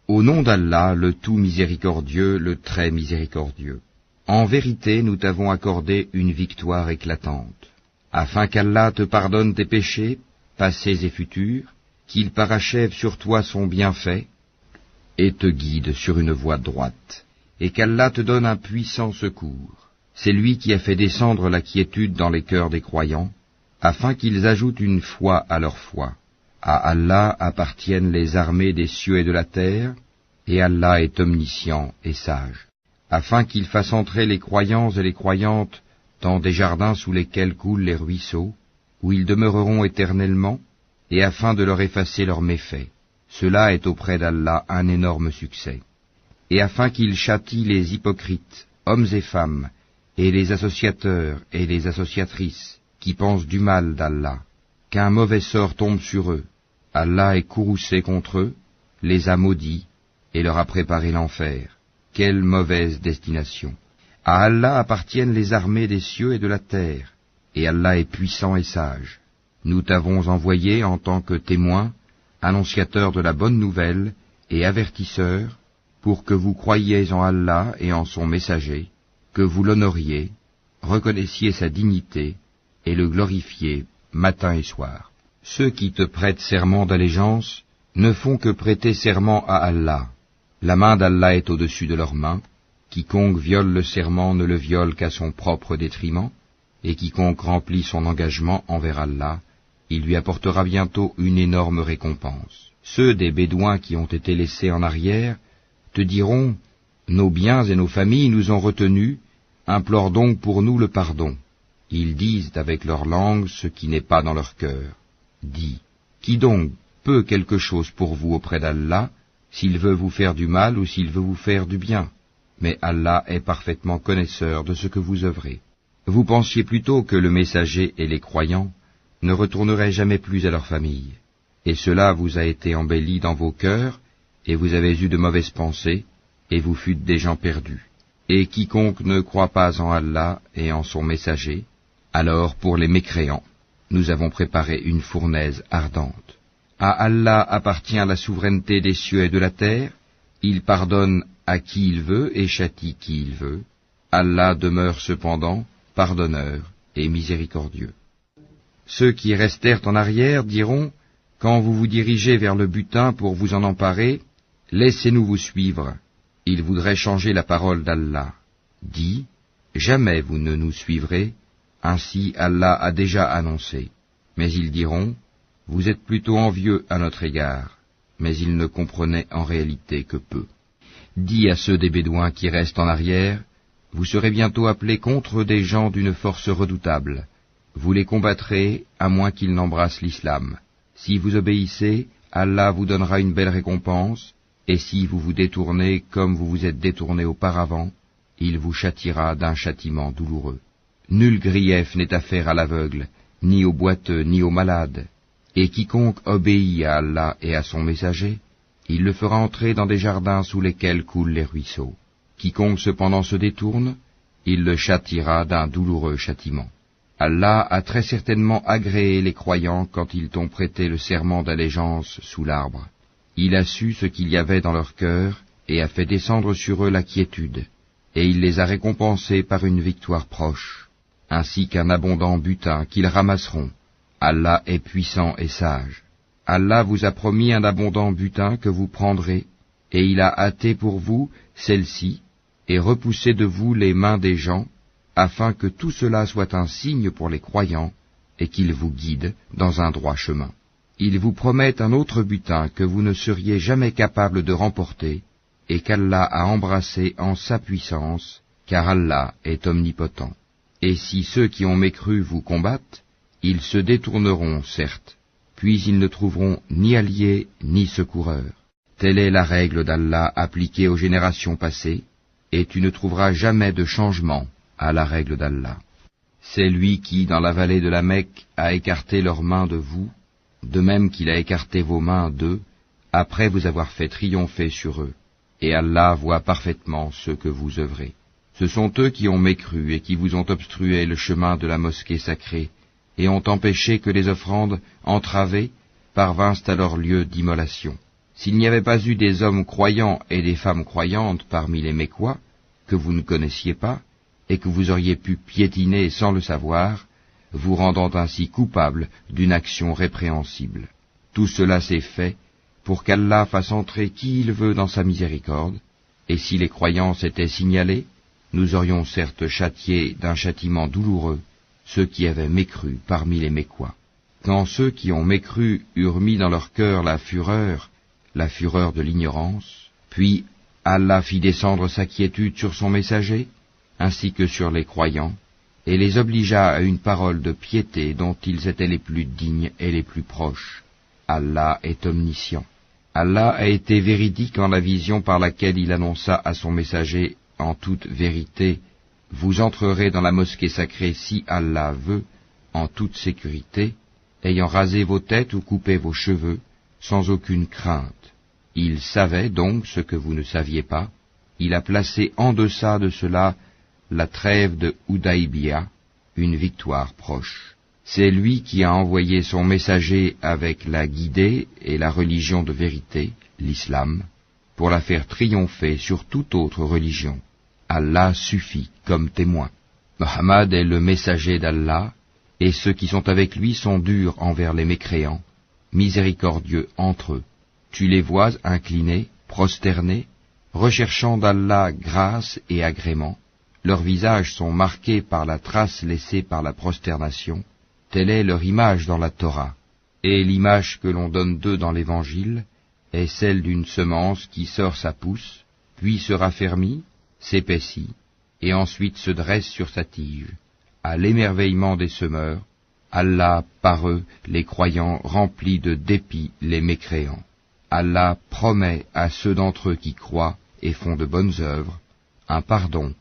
Au nom d'Allah, le tout miséricordieux, le très miséricordieux. En vérité, nous t'avons accordé une victoire éclatante, afin qu'Allah te pardonne tes péchés, passés et futurs, qu'il parachève sur toi son bienfait, et te guide sur une voie droite, et qu'Allah te donne un puissant secours. C'est lui qui a fait descendre la quiétude dans les cœurs des croyants, afin qu'ils ajoutent une foi à leur foi. À Allah appartiennent les armées des cieux et de la terre, et Allah est omniscient et sage, afin qu'il fasse entrer les croyants et les croyantes dans des jardins sous lesquels coulent les ruisseaux, où ils demeureront éternellement, et afin de leur effacer leurs méfaits. Cela est auprès d'Allah un énorme succès. Et afin qu'il châtie les hypocrites, hommes et femmes, et les associateurs et les associatrices, qui pensent du mal d'Allah, qu'un mauvais sort tombe sur eux. Allah est courroucé contre eux, les a maudits, et leur a préparé l'enfer. Quelle mauvaise destination! À Allah appartiennent les armées des cieux et de la terre, et Allah est puissant et sage. Nous t'avons envoyé en tant que témoin, annonciateur de la bonne nouvelle et avertisseur, pour que vous croyiez en Allah et en son messager, que vous l'honoriez, reconnaissiez sa dignité, et le glorifiez matin et soir. Ceux qui te prêtent serment d'allégeance ne font que prêter serment à Allah. La main d'Allah est au-dessus de leurs mains. Quiconque viole le serment ne le viole qu'à son propre détriment, et quiconque remplit son engagement envers Allah, il lui apportera bientôt une énorme récompense. Ceux des Bédouins qui ont été laissés en arrière te diront, nos biens et nos familles nous ont retenus, implore donc pour nous le pardon. Ils disent avec leur langue ce qui n'est pas dans leur cœur. Dis, qui donc peut quelque chose pour vous auprès d'Allah, s'il veut vous faire du mal ou s'il veut vous faire du bien? Mais Allah est parfaitement connaisseur de ce que vous œuvrez. Vous pensiez plutôt que le messager et les croyants ne retourneraient jamais plus à leur famille. Et cela vous a été embelli dans vos cœurs, et vous avez eu de mauvaises pensées, et vous fûtes des gens perdus. Et quiconque ne croit pas en Allah et en son messager, alors pour les mécréants, nous avons préparé une fournaise ardente. À Allah appartient la souveraineté des cieux et de la terre, il pardonne à qui il veut et châtie qui il veut. Allah demeure cependant pardonneur et miséricordieux. Ceux qui restèrent en arrière diront, quand vous vous dirigez vers le butin pour vous en emparer, laissez-nous vous suivre. Ils voudraient changer la parole d'Allah. Dis, jamais vous ne nous suivrez, ainsi Allah a déjà annoncé. Mais ils diront, vous êtes plutôt envieux à notre égard. Mais ils ne comprenaient en réalité que peu. Dis à ceux des Bédouins qui restent en arrière, vous serez bientôt appelés contre des gens d'une force redoutable. Vous les combattrez, à moins qu'ils n'embrassent l'islam. Si vous obéissez, Allah vous donnera une belle récompense, et si vous vous détournez comme vous vous êtes détournés auparavant, il vous châtiera d'un châtiment douloureux. Nul grief n'est à faire à l'aveugle, ni au boiteux, ni au malade. Et quiconque obéit à Allah et à son messager, il le fera entrer dans des jardins sous lesquels coulent les ruisseaux. Quiconque cependant se détourne, il le châtiera d'un douloureux châtiment. Allah a très certainement agréé les croyants quand ils t'ont prêté le serment d'allégeance sous l'arbre. Il a su ce qu'il y avait dans leur cœur et a fait descendre sur eux la quiétude, et il les a récompensés par une victoire proche, ainsi qu'un abondant butin qu'ils ramasseront. Allah est puissant et sage. Allah vous a promis un abondant butin que vous prendrez, et il a hâté pour vous celle-ci, et repoussé de vous les mains des gens, afin que tout cela soit un signe pour les croyants, et qu'il vous guide dans un droit chemin. Il vous promet un autre butin que vous ne seriez jamais capable de remporter, et qu'Allah a embrassé en sa puissance, car Allah est omnipotent. Et si ceux qui ont mécru vous combattent, ils se détourneront, certes, puis ils ne trouveront ni alliés ni secoureurs. Telle est la règle d'Allah appliquée aux générations passées, et tu ne trouveras jamais de changement à la règle d'Allah. C'est lui qui, dans la vallée de la Mecque, a écarté leurs mains de vous, de même qu'il a écarté vos mains d'eux, après vous avoir fait triompher sur eux. Et Allah voit parfaitement ce que vous œuvrez. Ce sont eux qui ont mécru et qui vous ont obstrué le chemin de la mosquée sacrée, et ont empêché que les offrandes entravées parvinssent à leur lieu d'immolation. s'il n'y avait pas eu des hommes croyants et des femmes croyantes parmi les Mécois, que vous ne connaissiez pas, et que vous auriez pu piétiner sans le savoir, vous rendant ainsi coupable d'une action répréhensible. Tout cela s'est fait pour qu'Allah fasse entrer qui il veut dans sa miséricorde, et si les croyants s'étaient signalés, nous aurions certes châtié d'un châtiment douloureux ceux qui avaient mécru parmi les Mécois. Quand ceux qui ont mécru eurent mis dans leur cœur la fureur de l'ignorance, puis Allah fit descendre sa quiétude sur son messager, ainsi que sur les croyants, et les obligea à une parole de piété dont ils étaient les plus dignes et les plus proches. Allah est omniscient. Allah a été véridique en la vision par laquelle il annonça à son messager en toute vérité, « Vous entrerez dans la mosquée sacrée si Allah veut, en toute sécurité, ayant rasé vos têtes ou coupé vos cheveux, sans aucune crainte. » Il savait donc ce que vous ne saviez pas. Il a placé en deçà de cela la trêve de Houdaïbia, une victoire proche. C'est lui qui a envoyé son messager avec la guidée et la religion de vérité, l'islam, pour la faire triompher sur toute autre religion. Allah suffit comme témoin. Mohammed est le messager d'Allah, et ceux qui sont avec lui sont durs envers les mécréants, miséricordieux entre eux. Tu les vois inclinés, prosternés, recherchant d'Allah grâce et agrément. Leurs visages sont marqués par la trace laissée par la prosternation. Telle est leur image dans la Torah. Et l'image que l'on donne d'eux dans l'Évangile est celle d'une semence qui sort sa pousse, puis se raffermit, s'épaissit, et ensuite se dresse sur sa tige. À l'émerveillement des semeurs, Allah par eux, les croyants, remplit de dépit les mécréants. Allah promet à ceux d'entre eux qui croient et font de bonnes œuvres un pardon